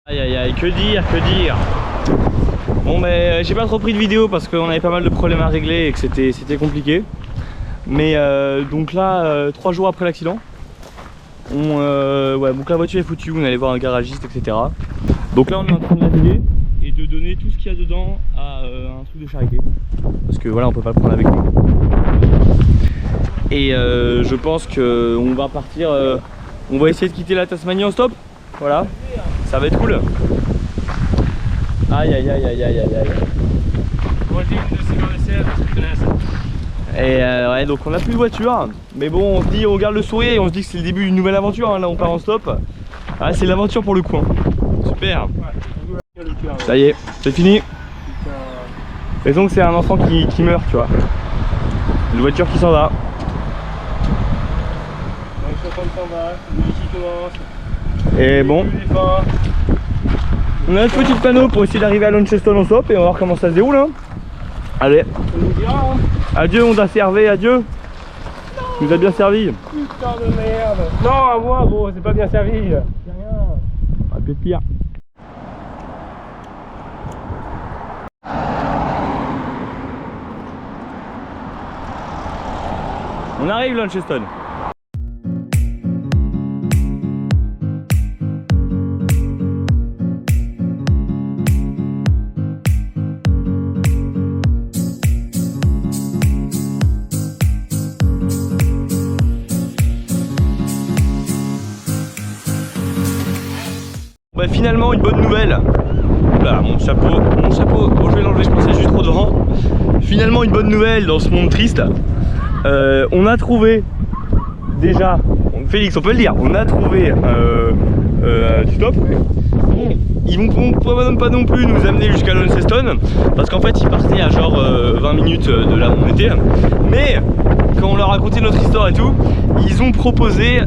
Aïe aïe aïe, que dire, que dire. Bon mais j'ai pas trop pris de vidéo parce qu'on avait pas mal de problèmes à régler et que c'était compliqué. Mais donc là, 3 jours après l'accident, ouais, donc la voiture est foutue, on allait voir un garagiste, etc. Donc là on est en train de la vider et de donner tout ce qu'il y a dedans à un truc de charité. Parce que voilà, on peut pas le prendre avec nous. Et je pense qu'on va partir, on va essayer de quitter la Tasmanie en stop. Voilà, ça va être cool. Aïe aïe aïe aïe aïe aïe aïe. Et ouais, donc on a plus de voiture, mais bon, on se dit, on regarde le sourire et on se dit que c'est le début d'une nouvelle aventure, hein. Là on part en stop. Ah, c'est l'aventure pour le coup, hein. Super. Ça y est, c'est fini. Et donc c'est un enfant qui meurt, tu vois. Une voiture qui s'en va. Et bon, on a notre petit panneau pour essayer d'arriver à Launceston en stop et on va voir comment ça se déroule, hein. Allez, adieu on a servi, adieu. Tu nous as bien servi. Putain de merde. Non, à moi, bon, c'est pas bien servi. C'est rien. Ah, peut-être pire. On arrive Launceston. Bah finalement une bonne nouvelle. Là mon chapeau, bon je vais l'enlever, je pensais juste trop devant. Finalement une bonne nouvelle dans ce monde triste. On a trouvé déjà, Félix on peut le dire, on a trouvé du stop. Ils vont pas non plus nous amener jusqu'à Launceston parce qu'en fait ils partaient à genre 20 minutes de là où on était. Mais quand on leur a raconté notre histoire et tout, ils ont proposé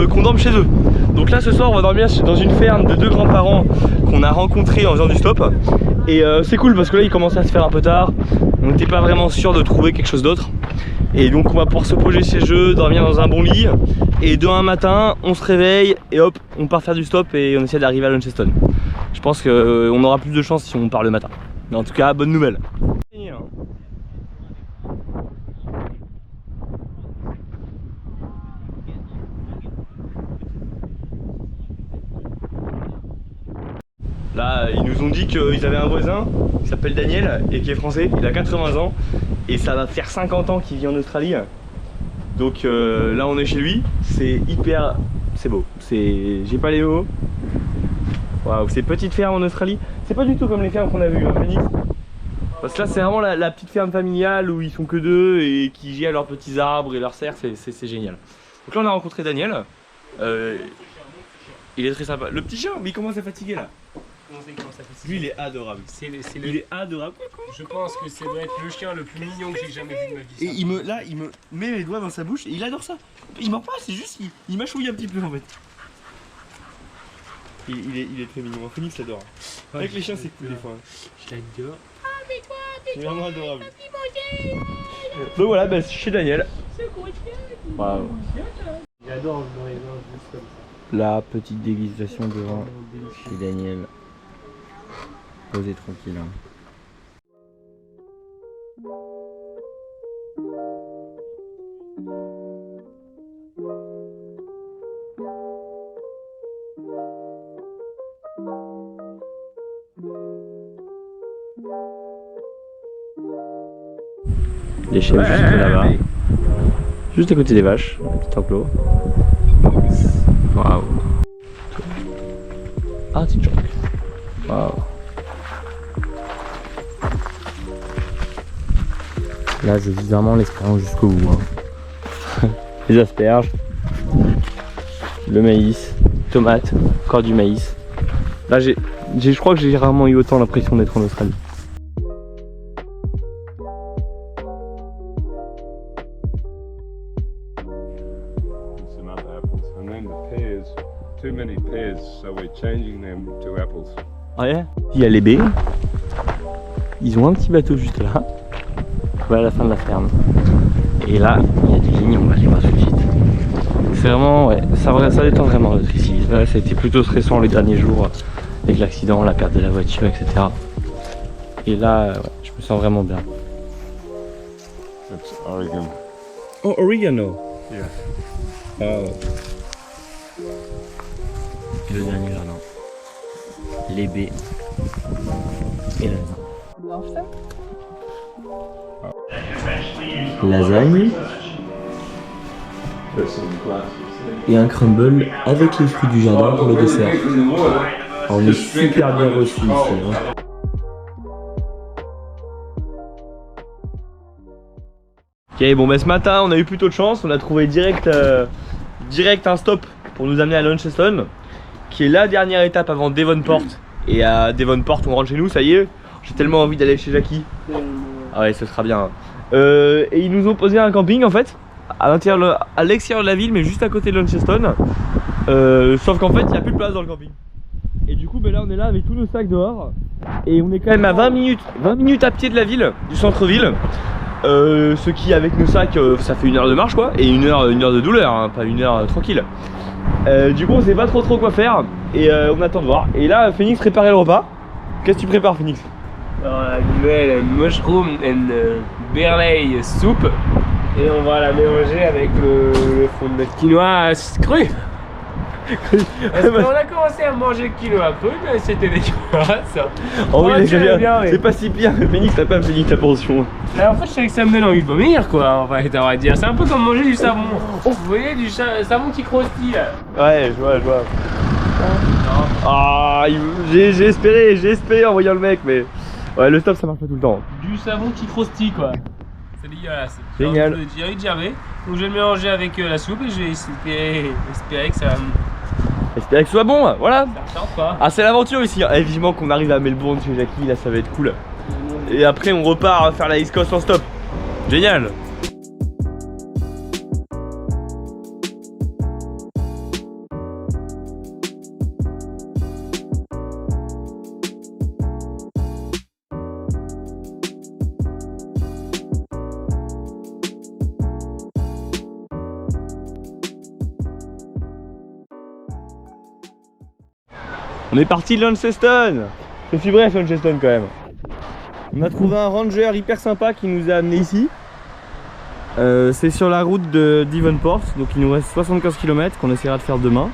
qu'on dorme chez eux. Donc là ce soir on va dormir dans une ferme de 2 grands-parents qu'on a rencontrés en faisant du stop. Et c'est cool parce que là il commençait à se faire un peu tard. On n'était pas vraiment sûr de trouver quelque chose d'autre. Et donc on va pouvoir se poser chez eux, dormir dans un bon lit. Et demain matin on se réveille et hop on part faire du stop et on essaie d'arriver à Launceston. Je pense qu'on aura plus de chance si on part le matin. Mais en tout cas bonne nouvelle. Là, ils nous ont dit qu'ils avaient un voisin qui s'appelle Daniel et qui est français, il a 80 ans et ça va faire 50 ans qu'il vit en Australie. Donc là on est chez lui, c'est hyper, c'est beau, j'ai pas les mots. Waouh, c'est petite ferme en Australie, c'est pas du tout comme les fermes qu'on a vues, hein, Phoenix. Parce que là c'est vraiment la petite ferme familiale où ils sont que deux et qui gèrent leurs petits arbres et leurs serres, c'est génial. Donc là on a rencontré Daniel, il est très sympa. Le petit chien, mais il commence à fatiguer là. Lui il est adorable. Il est adorable. Je pense que ça doit être le chien le plus mignon que j'ai jamais vu de ma vie. Et il me met les doigts dans sa bouche et il adore ça. Il mord pas, c'est juste il mâchouille un petit peu en fait. Il est très mignon. Phoenix l'adore. Ouais, avec les chiens c'est cool des fois. Je l'adore. Il est vraiment adorable. Donc voilà, bah, chez Daniel. Waouh. J'adore le raisin juste comme ça. La petite dégustation de vin chez Daniel. Posez tranquille. Hein. Les chèvres juste là-bas. Juste à côté des vaches, un petit enclos. Waouh. Ah, petit choc. Waouh. Là, je vis vraiment l'expérience jusqu'au bout. Hein. Les asperges, le maïs, tomates, encore du maïs. Là, je crois que j'ai rarement eu autant l'impression d'être en Australie. Too many pairs, so we're changing them to apples. Ouais. Il y a les baies. Ils ont un petit bateau juste là. On va à la fin de la ferme. Et là, il y a des lignes, on va les voir tout de suite. C'est vraiment, ouais, ça détend vraiment d'être ici. Là, ça a été plutôt stressant les derniers jours. avec l'accident, la perte de la voiture, etc. Et là, ouais, je me sens vraiment bien. It's Oregon. Oh, oregano. Yeah. Oh. Le dernier jardin. Les baies. Et la lasagne. Put some glasses. Et un crumble avec les fruits du jardin pour le dessert. On est super bien reçus ici. Hein. Ok, bon, bah ce matin on a eu plutôt de chance, on a trouvé direct un stop pour nous amener à Launceston, qui est la dernière étape avant Devonport. Et à Devonport on rentre chez nous, ça y est. J'ai tellement envie d'aller chez Jackie. Ah ouais, ce sera bien. Et ils nous ont posé un camping en fait, à l'extérieur de la ville, mais juste à côté de Launceston. Sauf qu'en fait il n'y a plus de place dans le camping. Et du coup ben là on est là avec tous nos sacs dehors. Et on est quand même à 20 minutes à pied de la ville, du centre-ville. Ce qui avec nos sacs ça fait 1 heure de marche quoi. Et 1 heure de douleur, hein, pas 1 heure tranquille. Du coup on sait pas trop quoi faire. Et on attend de voir. Et là Phoenix préparait le repas. Qu'est-ce que tu prépares Phoenix? Alors la nouvelle mushroom and barley soup. Et on va la mélanger avec le fond de notre quinoa cru. Parce qu'on a commencé à manger le quinoa cru, mais c'était dégueulasse. Oh oui, bien, c'est pas si pire, mais Phoenix t'as pas fini ta portion. Alors, en fait je savais que ça me donne envie de vomir quoi, en fait on va dire. C'est un peu comme manger du savon. Vous voyez du savon qui croustille là. Ouais, je vois. Ah, j'ai espéré en voyant le mec, mais ouais, le stop ça marche pas tout le temps. Du savon qui croustille quoi. C'est dégueulasse. Génial. J'ai envie de gerber. Donc je vais le mélanger avec la soupe et je vais espérer que ça Espérer que ce soit bon, voilà. ça sorte pas. Ah, c'est l'aventure ici, hein. Et vivement qu'on arrive à Melbourne chez Jackie, là ça va être cool. Et après on repart à faire la East Coast en stop. Génial. On est parti de Launceston. C'est si bref Launceston quand même. On a trouvé un ranger hyper sympa qui nous a amené ici. C'est sur la route de Devonport, donc il nous reste 75 km qu'on essaiera de faire demain.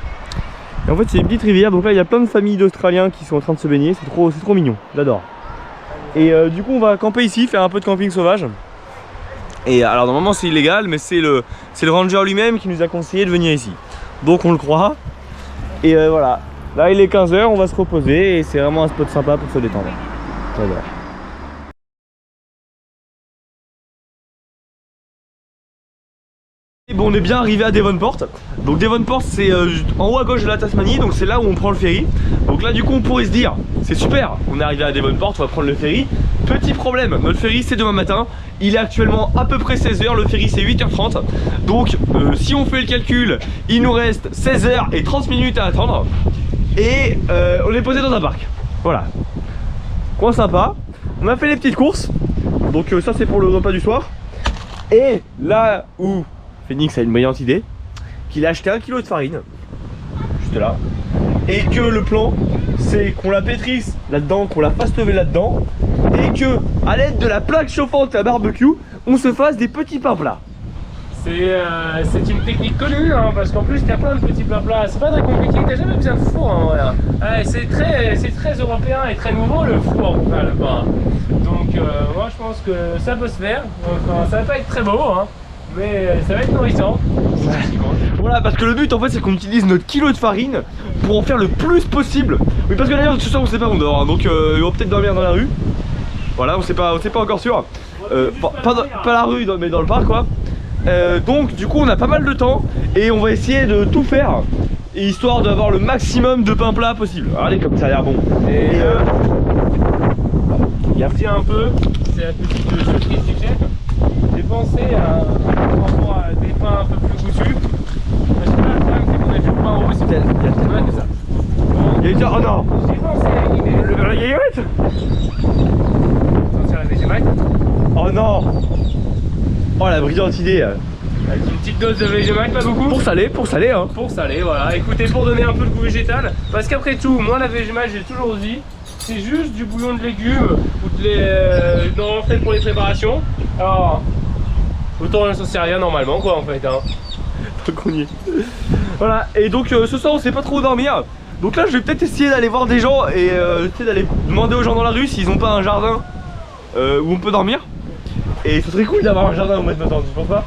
Et en fait c'est une petite rivière, donc là il y a plein de familles d'Australiens qui sont en train de se baigner, c'est trop mignon, j'adore. Et du coup on va camper ici, faire un peu de camping sauvage. Et alors normalement c'est illégal, mais c'est le ranger lui-même qui nous a conseillé de venir ici. Donc on le croit. Et voilà. Là il est 15 h, on va se reposer et c'est vraiment un spot sympa pour se détendre. Voilà. Et bon, on est bien arrivé à Devonport. Donc Devonport c'est en haut à gauche de la Tasmanie, donc c'est là où on prend le ferry. Donc là du coup on pourrait se dire, c'est super, on est arrivé à Devonport, on va prendre le ferry. Petit problème, notre ferry c'est demain matin. Il est actuellement à peu près 16 h, le ferry c'est 8 h 30. Donc si on fait le calcul, il nous reste 16 h et 30 minutes à attendre. Et on est posé dans un parc. Voilà. Coin sympa. On a fait les petites courses. Donc ça c'est pour le repas du soir. Et là où Phoenix a une brillante idée, qu'il a acheté 1 kg de farine. Juste là. Et que le plan c'est qu'on la pétrisse là-dedans, qu'on la fasse lever là-dedans. Et que à l'aide de la plaque chauffante à barbecue, on se fasse des petits pains plats. C'est une technique connue, hein, parce qu'en plus il y a plein de petits plats. C'est pas très compliqué, t'as jamais besoin de four en vrai. C'est très européen et très nouveau le four pour faire le pain. Donc moi je pense que ça peut se faire. Enfin, ça va pas être très beau, hein, mais ça va être nourrissant. Voilà, parce que le but en fait c'est qu'on utilise notre kilo de farine pour en faire le plus possible. Oui, parce que d'ailleurs ce soir on sait pas où on dort, hein, donc on va peut-être dormir dans la rue. Voilà, on sait pas encore sûr. Pas la rue mais dans le parc quoi. Donc du coup on a pas mal de temps et on va essayer de tout faire, histoire d'avoir le maximum de pain plat possible. Allez, comme ça a l'air bon. Et tiens un peu, c'est la petite surprise du chef. J'ai pensé à des pains un peu plus goûtus. Parce que là le problème c'est qu'on a fait le pain au aussi. Ouais, c'est ça. Il y a une... Oh non. J'ai pensé à une idée. La Vegemite. Attention à la Vegemite. Oh non. Oh la brillante idée. Avec une petite dose de Vegemite, pas beaucoup. Pour saler hein. Pour saler, voilà. Écoutez, pour donner un peu de goût végétal. Parce qu'après tout, moi la Vegemite, j'ai toujours dit, c'est juste du bouillon de légumes ou non, fait pour les préparations. Alors, autant rien sauce rien normalement quoi en fait. Hein. Donc on y est. Voilà, et donc ce soir on sait pas trop où dormir. Donc là je vais peut-être essayer d'aller voir des gens et d'aller demander aux gens dans la rue s'ils ont pas un jardin où on peut dormir. Et ce serait cool d'avoir un jardin où mettre notre tente, tu penses pas?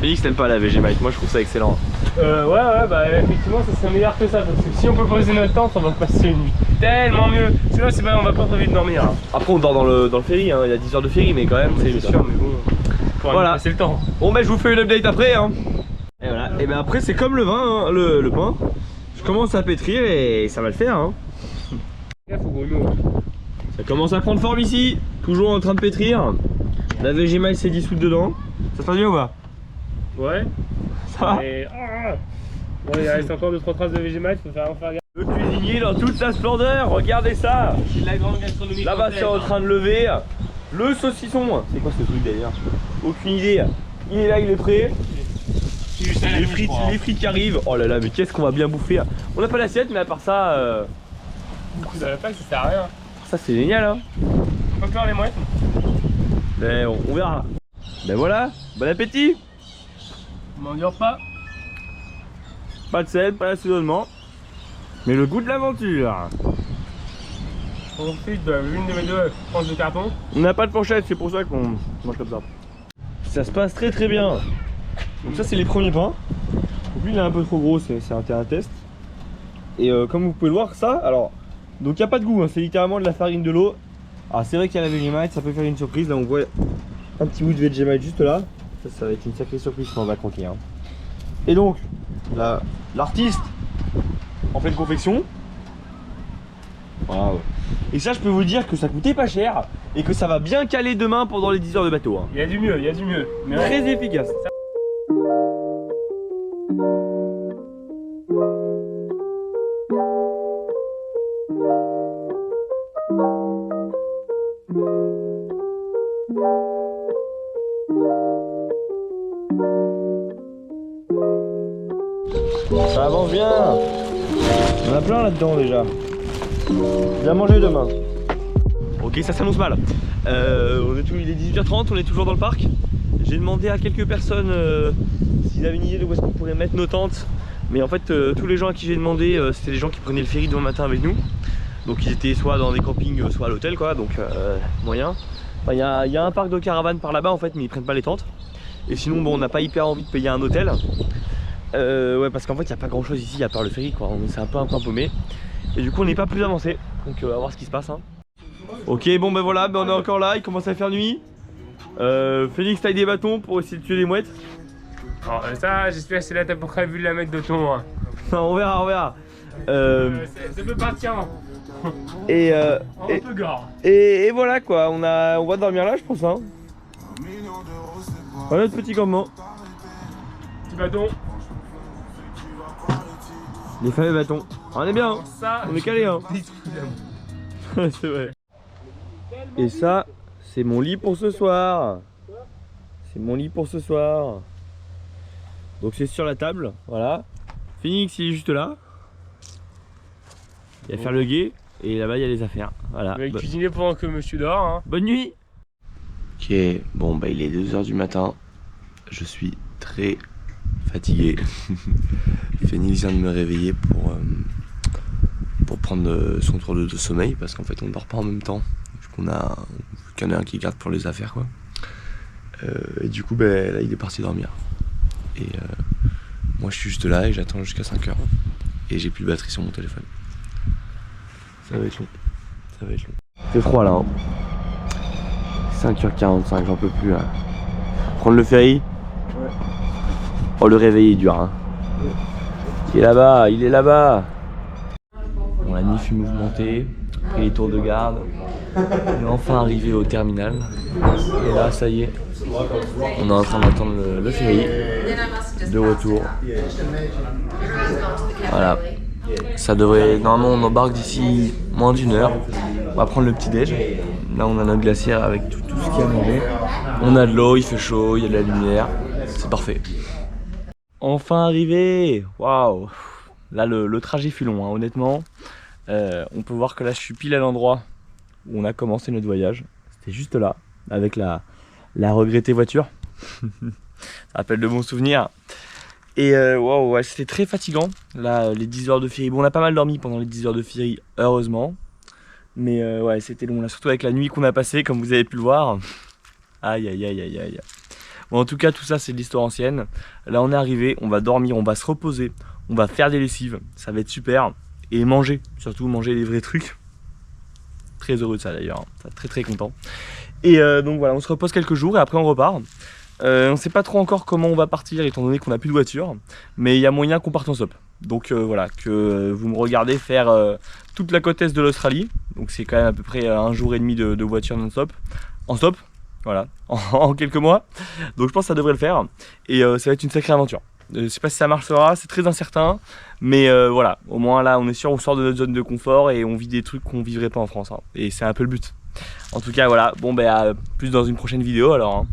Félix n'aime pas la Vegemite, moi je trouve ça excellent. Ouais, bah effectivement ça serait meilleur que ça. Parce que si on peut poser notre tente, on va passer une nuit tellement mieux. Sinon c'est pas, on va pas prévu de dormir. Hein. Après on dort dans le ferry, hein. Il y a 10 heures de ferry mais quand même c'est sûr, mais bon, faut voilà. passer le temps. Bon bah je vous fais une update après hein. Et voilà, et ben après c'est comme le vin, hein, le pain. Je commence à pétrir et ça va le faire hein. Ça commence à prendre forme ici, toujours en train de pétrir. La Vegemite s'est dissoute dedans. Ça se passe bien ou pas? Ouais. Ça va? Bon, il reste encore 2-3 traces de Vegemite, faut faire gaffe. Le cuisinier dans toute sa splendeur, regardez ça. C'est de la grande gastronomie. Là-bas c'est en train de lever le saucisson. C'est quoi ce truc d'ailleurs? Aucune idée. Il est là, il est prêt. Les frites qui arrivent. Oh là là, mais qu'est-ce qu'on va bien bouffer. On n'a pas l'assiette, mais à part ça... Ça va pas, ça sert à rien. Ça c'est génial hein. On peut faire les mouettes. Mais on verra. Ben voilà, bon appétit. M'endure pas. Pas de sel, pas d'assaisonnement. Mais le goût de l'aventure. Ensuite, l'une de mes deux tranches de carton. On n'a pas de fourchette, c'est pour ça qu'on mange comme ça. Ça se passe très très bien. Donc ça c'est les premiers pains. Donc lui il est un peu trop gros, c'est un test. Et comme vous pouvez le voir ça, alors... Donc il n'y a pas de goût, hein. C'est littéralement de la farine, de l'eau. Alors c'est vrai qu'il y a la Vegemite, ça peut faire une surprise. Là on voit un petit bout de Vegemite juste là. Ça va être une sacrée surprise quand on va croquer hein. Et donc, l'artiste en pleine confection. Waouh. Et ça je peux vous dire que ça coûtait pas cher. Et que ça va bien caler demain pendant les 10 heures de bateau hein. Il y a du mieux, il y a du mieux. Mais très ouais. efficace. Ça avance bien. On a plein là-dedans déjà. Bien manger demain. Ok, ça s'annonce mal. Il est 18h30, on est toujours dans le parc. J'ai demandé à quelques personnes s'ils avaient une idée de où est-ce qu'on pourrait mettre nos tentes. Mais en fait, tous les gens à qui j'ai demandé, c'était les gens qui prenaient le ferry demain matin avec nous. Donc ils étaient soit dans des campings, soit à l'hôtel quoi, donc moyen. Enfin, il y a un parc de caravanes par là-bas en fait, mais ils prennent pas les tentes. Et sinon, bon, on n'a pas hyper envie de payer un hôtel. Ouais, parce qu'en fait il n'y a pas grand chose ici à part le ferry quoi, c'est un peu paumé. Et du coup on n'est pas plus avancé, donc on va voir ce qui se passe hein. Ok, bon ben voilà, on est encore là, il commence à faire nuit. Félix taille des bâtons pour essayer de tuer les mouettes. Alors, ça j'espère que c'est là t'as pas prévu de la mettre de ton hein. On verra. Ça peut partir hein. Et voilà quoi, on va dormir là je pense hein. Voilà notre petit campement. Petit bâton. Les fameux bâtons. On est bien, hein. Ça, on est calé hein. C'est vrai. Et ça, c'est mon lit pour ce soir. C'est mon lit pour ce soir. Donc c'est sur la table, voilà. Phoenix il est juste là. Il va faire le guet. Et là-bas il y a les affaires. Voilà. Je vais cuisiner pendant que monsieur dort hein. Bonne nuit. Ok, bon bah il est 2 h du matin. Je suis très fatigué. Phoenix vient de me réveiller pour prendre son tour de sommeil parce qu'en fait on dort pas en même temps. Du coup qu'il y en a un qui garde pour les affaires quoi. Et du coup ben, là il est parti dormir. Et moi je suis juste là et j'attends jusqu'à 5 h. Et j'ai plus de batterie sur mon téléphone. Ça va être long. Ça va être long. C'est froid là hein. 5h45, j'en peux plus là. Prendre le ferry. Ouais. Oh le réveil est dur hein. Ouais. Il est là-bas, Bon, la nuit fut mouvementée, pris les tours de garde. On est enfin arrivé au terminal. Et là ça y est, on est en train d'attendre le ferry de retour. Voilà. Ça devrait, normalement on embarque d'ici moins d'1 heure. On va prendre le petit déj. Là on a notre glacière avec tout ce qu'il y a à manger. On a de l'eau, il fait chaud, il y a de la lumière. C'est parfait. Enfin arrivé. Waouh. Là le trajet fut long, hein, honnêtement. On peut voir que là je suis pile à l'endroit où on a commencé notre voyage. C'était juste là, avec la regrettée voiture. Ça rappelle de bons souvenirs. Et wow, ouais, c'était très fatigant. Là, les 10 heures de ferry. Bon, on a pas mal dormi pendant les 10 heures de ferry, heureusement. Mais ouais, c'était long là, surtout avec la nuit qu'on a passée, comme vous avez pu le voir. Aïe, aïe, aïe, aïe, aïe. Bon, en tout cas, tout ça, c'est de l'histoire ancienne. Là, on est arrivé, on va dormir, on va se reposer, on va faire des lessives. Ça va être super. Et manger, surtout manger les vrais trucs. Très heureux de ça d'ailleurs, très très content. Et donc voilà, on se repose quelques jours et après on repart. On ne sait pas trop encore comment on va partir étant donné qu'on n'a plus de voiture, mais il y a moyen qu'on parte en stop. Donc voilà, que vous me regardez faire toute la côte est de l'Australie. Donc c'est quand même à peu près 1 jour et demi de voiture non-stop. En stop, voilà, en quelques mois. Donc je pense que ça devrait le faire. Et ça va être une sacrée aventure. Je ne sais pas si ça marchera, c'est très incertain. Mais voilà, au moins là on est sûr, on sort de notre zone de confort et on vit des trucs qu'on ne vivrait pas en France. Hein. Et c'est un peu le but. En tout cas voilà, bon ben à plus dans une prochaine vidéo alors. Hein.